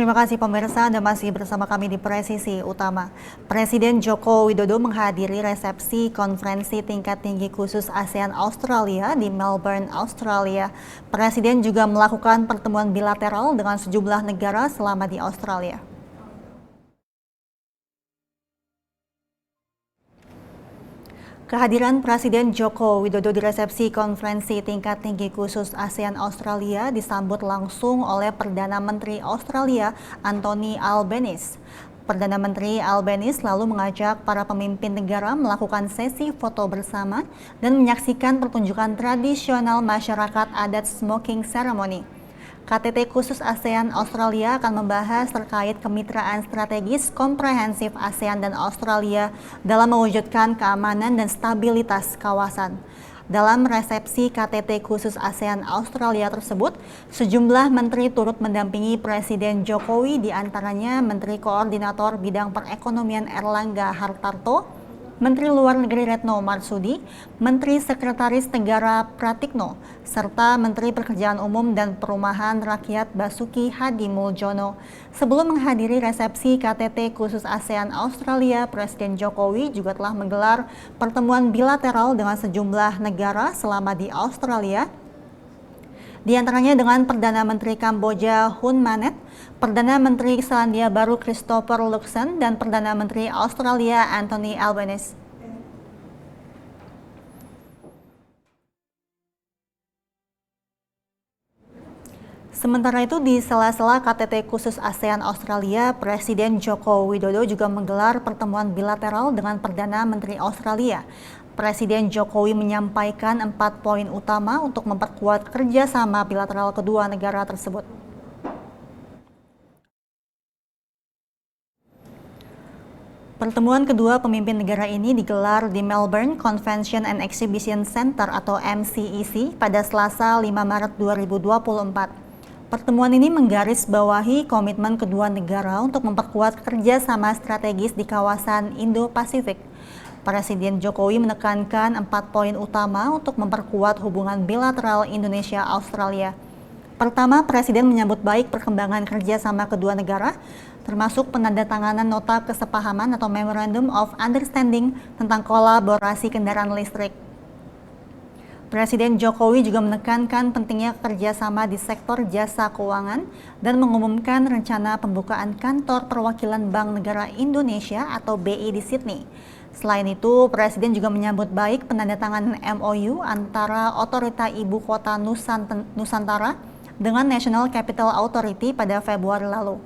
Terima kasih pemirsa, Anda masih bersama kami di Presisi Utama. Presiden Joko Widodo menghadiri resepsi konferensi tingkat tinggi khusus ASEAN Australia di Melbourne, Australia. Presiden juga melakukan pertemuan bilateral dengan sejumlah negara selama di Australia. Kehadiran Presiden Joko Widodo di resepsi konferensi tingkat tinggi khusus ASEAN Australia disambut langsung oleh Perdana Menteri Australia Anthony Albanese. Perdana Menteri Albanese lalu mengajak para pemimpin negara melakukan sesi foto bersama dan menyaksikan pertunjukan tradisional masyarakat adat smoking ceremony. KTT khusus ASEAN Australia akan membahas terkait kemitraan strategis komprehensif ASEAN dan Australia dalam mewujudkan keamanan dan stabilitas kawasan. Dalam resepsi KTT khusus ASEAN Australia tersebut, sejumlah menteri turut mendampingi Presiden Jokowi, di antaranya Menteri Koordinator Bidang Perekonomian Erlangga Hartarto, Menteri Luar Negeri Retno Marsudi, Menteri Sekretaris Negara Pratikno, serta Menteri Pekerjaan Umum dan Perumahan Rakyat Basuki Hadi Muljono. Sebelum menghadiri resepsi KTT khusus ASEAN Australia, Presiden Jokowi juga telah menggelar pertemuan bilateral dengan sejumlah negara selama di Australia, di antaranya dengan Perdana Menteri Kamboja Hun Manet, Perdana Menteri Selandia Baru Christopher Luxon, dan Perdana Menteri Australia Anthony Albanese. Sementara itu, di sela-sela KTT khusus ASEAN Australia, Presiden Joko Widodo juga menggelar pertemuan bilateral dengan Perdana Menteri Australia. Presiden Jokowi menyampaikan 4 poin utama untuk memperkuat kerjasama bilateral kedua negara tersebut. Pertemuan kedua pemimpin negara ini digelar di Melbourne Convention and Exhibition Centre atau MCEC pada Selasa 5 Maret 2024. Pertemuan ini menggarisbawahi komitmen kedua negara untuk memperkuat kerjasama strategis di kawasan Indo-Pasifik. Presiden Jokowi menekankan 4 poin utama untuk memperkuat hubungan bilateral Indonesia-Australia. Pertama, Presiden menyambut baik perkembangan kerjasama kedua negara, termasuk penandatanganan nota kesepahaman atau Memorandum of Understanding tentang kolaborasi kendaraan listrik. Presiden Jokowi juga menekankan pentingnya kerjasama di sektor jasa keuangan dan mengumumkan rencana pembukaan kantor perwakilan Bank Negara Indonesia atau BI di Sydney. Selain itu, Presiden juga menyambut baik penandatanganan MOU antara Otorita Ibu Kota Nusantara dengan National Capital Authority pada Februari lalu.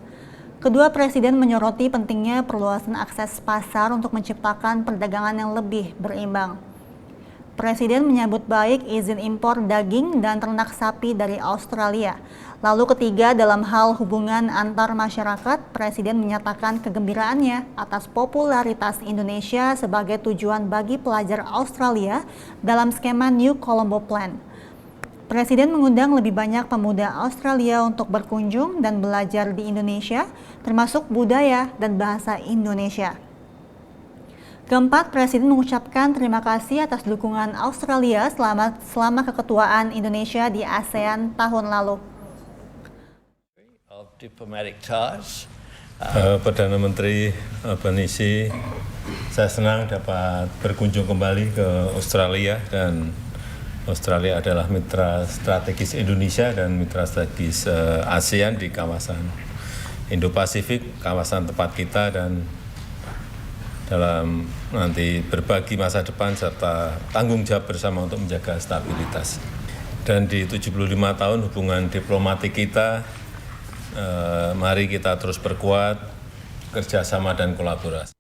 Kedua Presiden menyoroti pentingnya perluasan akses pasar untuk menciptakan perdagangan yang lebih berimbang. Presiden menyambut baik izin impor daging dan ternak sapi dari Australia. Lalu ketiga, dalam hal hubungan antar masyarakat, Presiden menyatakan kegembiraannya atas popularitas Indonesia sebagai tujuan bagi pelajar Australia dalam skema New Colombo Plan. Presiden mengundang lebih banyak pemuda Australia untuk berkunjung dan belajar di Indonesia, termasuk budaya dan bahasa Indonesia. Keempat, Presiden mengucapkan terima kasih atas dukungan Australia selama keketuaan Indonesia di ASEAN tahun lalu. Perdana Menteri Albanese, saya senang dapat berkunjung kembali ke Australia, dan Australia adalah mitra strategis Indonesia dan mitra strategis ASEAN di kawasan Indo-Pasifik, kawasan tempat kita, dan dalam nanti berbagi masa depan serta tanggung jawab bersama untuk menjaga stabilitas. Dan di 75 tahun hubungan diplomatik kita, mari kita terus perkuat kerjasama dan kolaborasi.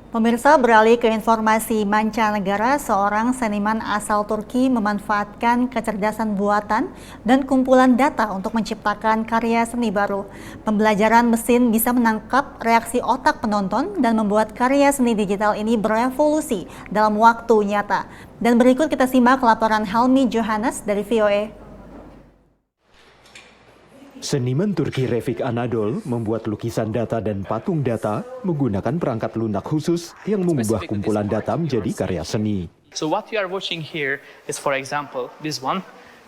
Pemirsa, beralih ke informasi mancanegara, seorang seniman asal Turki memanfaatkan kecerdasan buatan dan kumpulan data untuk menciptakan karya seni baru. Pembelajaran mesin bisa menangkap reaksi otak penonton dan membuat karya seni digital ini berevolusi dalam waktu nyata. Dan berikut kita simak laporan Helmi Johannes dari VOA. Seniman Turki Refik Anadol membuat lukisan data dan patung data menggunakan perangkat lunak khusus yang mengubah kumpulan data menjadi karya seni. So what you are watching here is, for example, this one.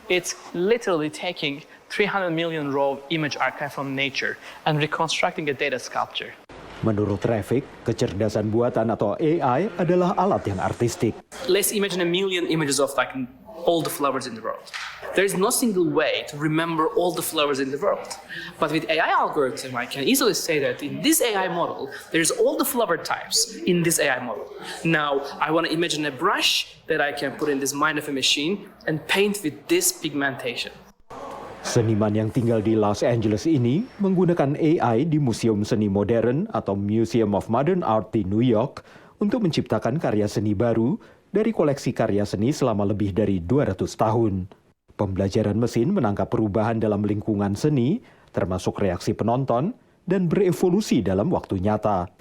It's literally taking 300 million raw image archive from nature and reconstructing a data sculpture. Menurut Rafik, kecerdasan buatan atau AI adalah alat yang artistik. Let's imagine a million images of like all the flowers in the world. There is no single way to remember all the flowers in the world. But with AI algorithm, I can easily say that in this AI model, there's all the flower types in this AI model. Now, I want to imagine a brush that I can put in this mind of a machine and paint with this pigmentation. Seniman yang tinggal di Los Angeles ini menggunakan AI di Museum Seni Modern atau Museum of Modern Art di New York untuk menciptakan karya seni baru dari koleksi karya seni selama lebih dari 200 tahun. Pembelajaran mesin menangkap perubahan dalam lingkungan seni, termasuk reaksi penonton, dan berevolusi dalam waktu nyata.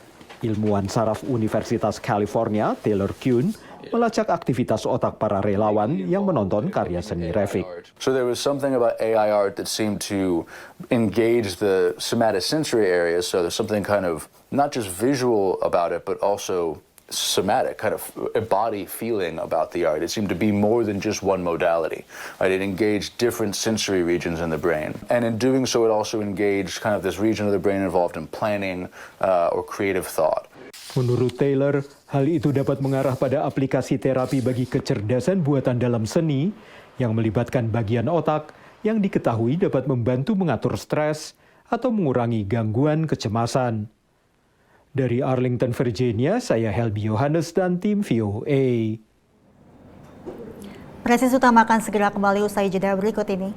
Ilmuwan saraf Universitas California, Taylor Kuhn, melacak aktivitas otak para relawan yang menonton karya seni Rafik. So there was something about AI art that seemed to engage the somatosensory areas, so there's something kind of not just visual about it, but also somatic, kind of a body feeling about the art. It seemed to be more than just one modality. Right? It engaged different sensory regions in the brain. And in doing so, it also engaged kind of this region of the brain involved in planning or creative thought. Menurut Taylor, hal itu dapat mengarah pada aplikasi terapi bagi kecerdasan buatan dalam seni yang melibatkan bagian otak yang diketahui dapat membantu mengatur stres atau mengurangi gangguan kecemasan. Dari Arlington, Virginia, saya Helby Yohanes dan tim VOA. Presisi utama akan segera kembali usai jeda berikut ini.